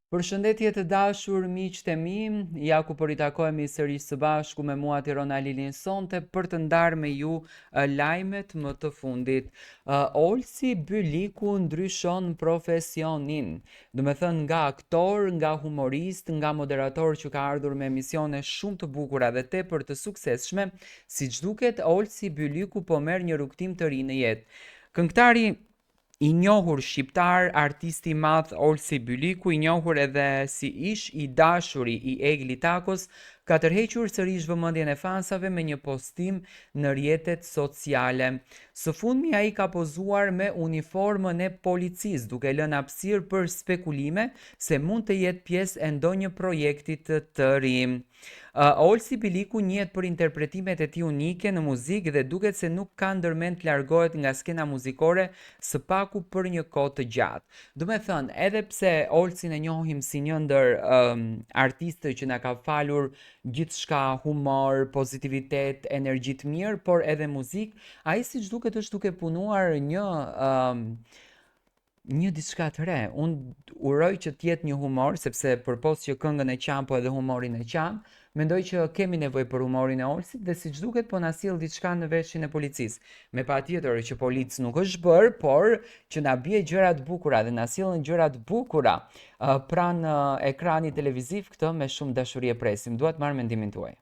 Përshëndetje të dashur miqtë e mi, ja ku po ritakohemi sërish së bashku me mua Tirona Lilin sonte për të ndarë me ju lajmet më të fundit. Olsi Byliku ndryshon profesionin, do me thënë nga aktor, nga humorist, nga moderator që ka ardhur me emisione shumë të bukura dhe tepër të suksesshme, siç duket Olsi Byliku po merr një rrugtim të ri në jetë. Këngëtari i njohur shqiptar, artisti i madh Olsi Byliku, i njohur edhe si ish i dashuri i Egli Takos, ka tërhequr sërish vëmendjen e fansave me një postim në rrjetet sociale. Së fundmi ai ka pozuar me uniformën e policisë, duke lënë hapësirë për spekulime se mund të jetë pjesë e ndonjë projekti të ri. Olsi Byliku njihet për interpretimet e tij unike në muzikë dhe duket se nuk ka ndërmend të largohet nga skena muzikore së paku për një kohë të gjatë. Do me thënë, edhe pse Olsin e njohim si një ndër artistëve që na ka falur gjithçka, humor, pozitivitet, energji të mirë, por edhe muzikë, ai siç duket është duke punuar një diçka të re. Unë uroj që të jetë një humor, sepse përpos që këngën e qam, po edhe humorin e qam, mendoj që kemi nevojë për humorin e Olsit dhe siç duket po na sjell diçka në veshin e policisë. Me patjetër që policë nuk është bërë, por që na bie gjëra të bukura dhe na sjellën gjëra të bukura pranë ekranit televiziv, këtë me shumë dashuri e presim. Dua të marr mendimin tuaj.